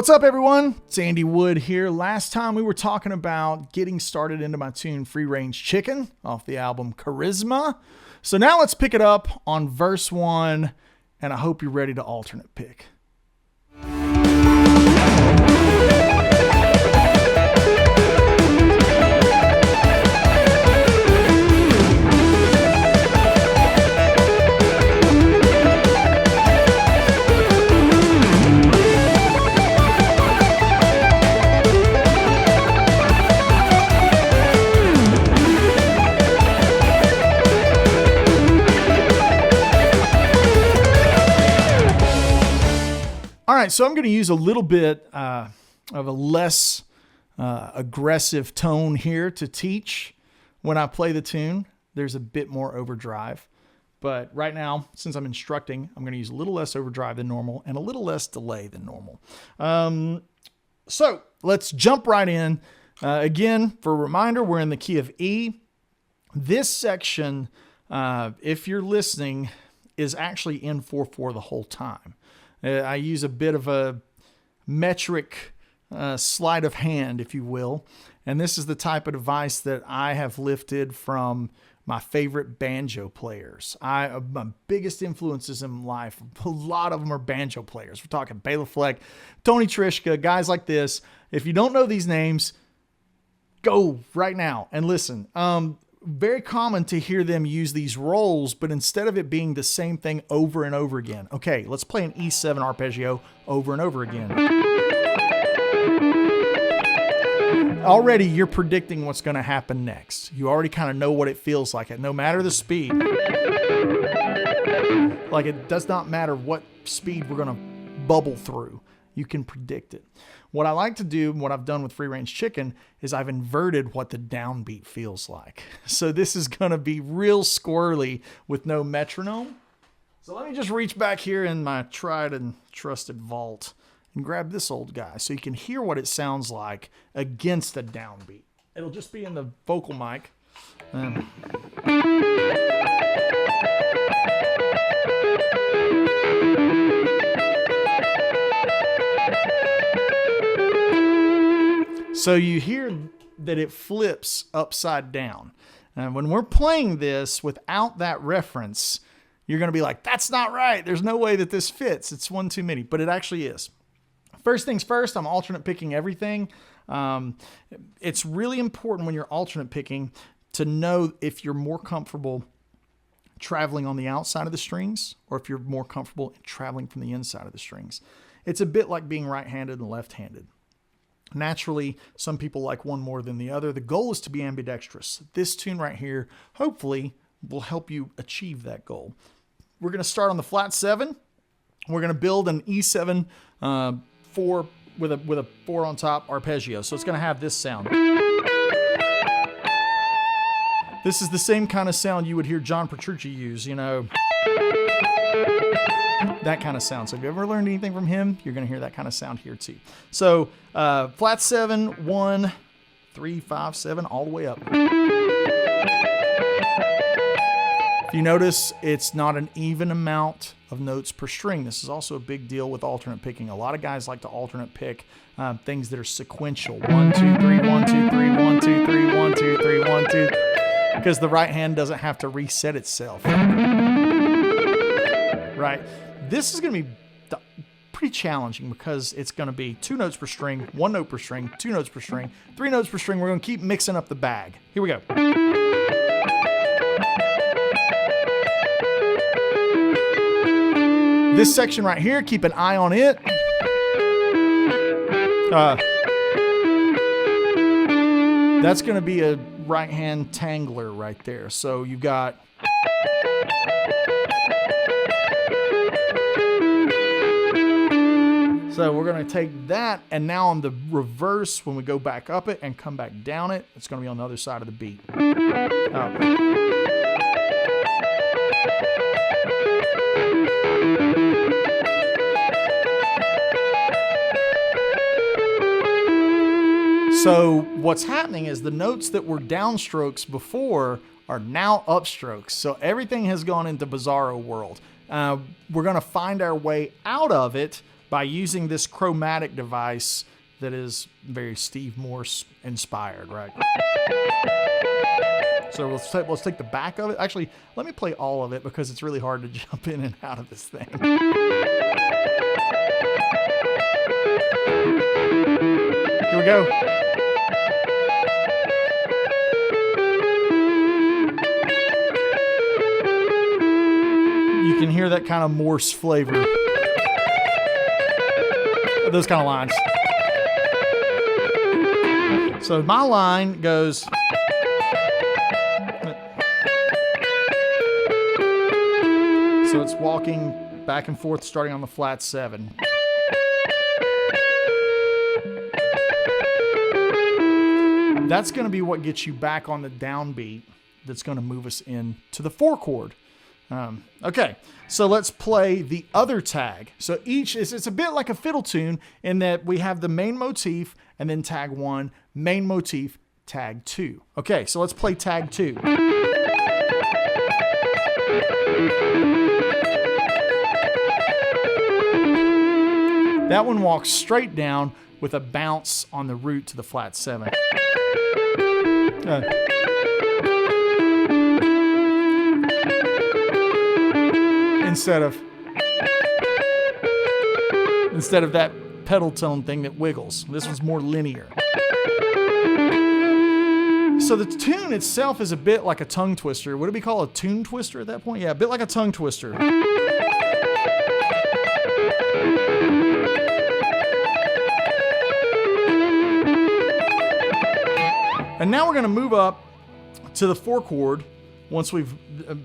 What's up, everyone? It's Andy Wood here. Last time we were talking about getting started into my tune Free Range Chicken off the album Charisma. So now let's pick it up on verse 1, and I hope you're ready to alternate pick. All right, so I'm going to use a little bit of a less aggressive tone here to teach when I play the tune. There's a bit more overdrive, but right now, since I'm instructing, I'm going to use a little less overdrive than normal and a little less delay than normal. So let's jump right in. Again, for a reminder, we're in the key of E. This section, if you're listening, is actually in 4/4 the whole time. I use a bit of a metric sleight of hand, if you will. And this is the type of device that I have lifted from my favorite banjo players. My biggest influences in life, a lot of them are banjo players. We're talking Bela Fleck, Tony Trischka, guys like this. If you don't know these names, go right now and listen. Very common to hear them use these rolls, but instead of it being the same thing over and over again. Okay, let's play an E7 arpeggio over and over again. Already you're predicting what's going to happen next. You already kind of know what it feels like, no matter the speed. Like, it does not matter what speed we're going to bubble through. You can predict it. What I like to do, what I've done with Free Range Chicken, is I've inverted what the downbeat feels like. So this is going to be real squirrely with no metronome. So let me just reach back here in my tried and trusted vault and grab this old guy so you can hear what it sounds like against a downbeat. It'll just be in the vocal mic. So you hear that it flips upside down. And when we're playing this without that reference, you're going to be like, that's not right. There's no way that this fits. It's one too many, but it actually is. First things first, I'm alternate picking everything. It's really important when you're alternate picking to know if you're more comfortable traveling on the outside of the strings or if you're more comfortable traveling from the inside of the strings. It's a bit like being right-handed and left-handed. Naturally, some people like one more than the other. The goal is to be ambidextrous. This tune right here, hopefully, will help you achieve that goal. We're going to start on the flat 7. We're going to build an E7 4 with a 4 on top arpeggio. So it's going to have this sound. This is the same kind of sound you would hear John Petrucci use, you know. That kind of sound. So if you ever learned anything from him, you're going to hear that kind of sound here too. So flat 7, 1, 3, 5, 7, all the way up. If you notice, it's not an even amount of notes per string. This is also a big deal with alternate picking. A lot of guys like to alternate pick things that are sequential. 1, 2, 3, 1, 2, 3, 1, 2, 3, 1, 2, 3, 1, 2. Because the right hand doesn't have to reset itself. Right? This is going to be pretty challenging because it's going to be 2 notes per string, 1 note per string, 2 notes per string, 3 notes per string. We're going to keep mixing up the bag. Here we go. This section right here, keep an eye on it. That's going to be a right-hand tangler right there. So you've got... So we're going to take that, and now on the reverse, when we go back up it and come back down it, it's going to be on the other side of the beat. So what's happening is the notes that were downstrokes before are now upstrokes. So everything has gone into Bizarro world. We're going to find our way out of it by using this chromatic device that is very Steve Morse inspired, right? So let's take the back of it. Actually, let me play all of it because it's really hard to jump in and out of this thing. Here we go. You can hear that kind of Morse flavor. Those kind of lines. So my line goes. So it's walking back and forth starting on the flat 7. That's going to be what gets you back on the downbeat that's going to move us into the 4 chord. Okay, so let's play the other tag. So it's a bit like a fiddle tune in that we have the main motif and then tag 1, main motif, tag 2. Okay, so let's play tag 2. That one walks straight down with a bounce on the root to the flat 7. Instead of that pedal tone thing that wiggles. This one's more linear. So the tune itself is a bit like a tongue twister. Would it be called a tune twister at that point? Yeah, a bit like a tongue twister. And now we're going to move up to the 4 chord once we've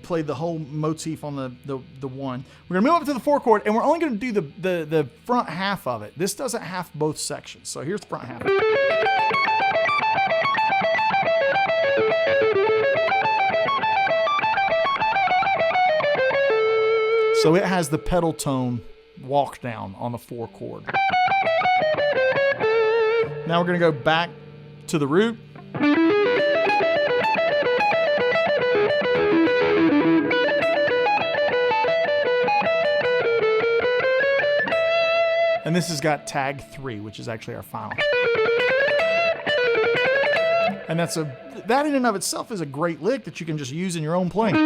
played the whole motif on the 1. We're going to move up to the 4 chord, and we're only going to do the front half of it. This doesn't have both sections. So here's the front half. So it has the pedal tone walk down on the 4 chord. Now we're going to go back to the root. And this has got tag 3, which is actually our final. And that in and of itself is a great lick that you can just use in your own playing.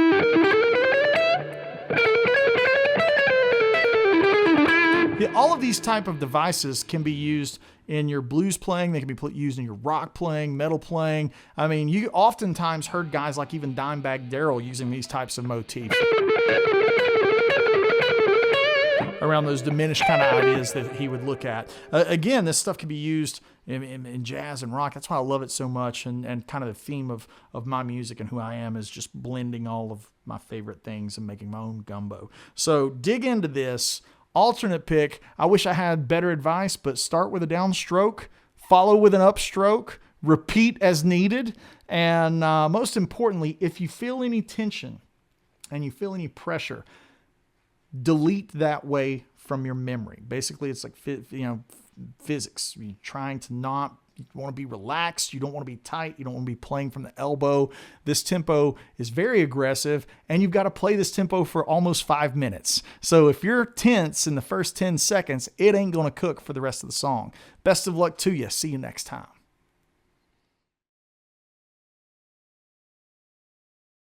Yeah, all of these type of devices can be used in your blues playing. They can be used in your rock playing, metal playing. I mean, you oftentimes heard guys like even Dimebag Darrell using these types of motifs around those diminished kind of ideas that he would look at. Again, this stuff can be used in jazz and rock. That's why I love it so much. And kind of the theme of my music and who I am is just blending all of my favorite things and making my own gumbo. So dig into this. Alternate pick. I wish I had better advice, but start with a downstroke, follow with an upstroke, repeat as needed. And most importantly, if you feel any tension and you feel any pressure, delete that way from your memory. Basically, it's like physics. You're trying to not. You want to be relaxed. You don't want to be tight. You don't want to be playing from the elbow. This tempo is very aggressive, and you've got to play this tempo for almost 5 minutes. So if you're tense in the first 10 seconds, it ain't going to cook for the rest of the song. Best of luck to you. See you next time.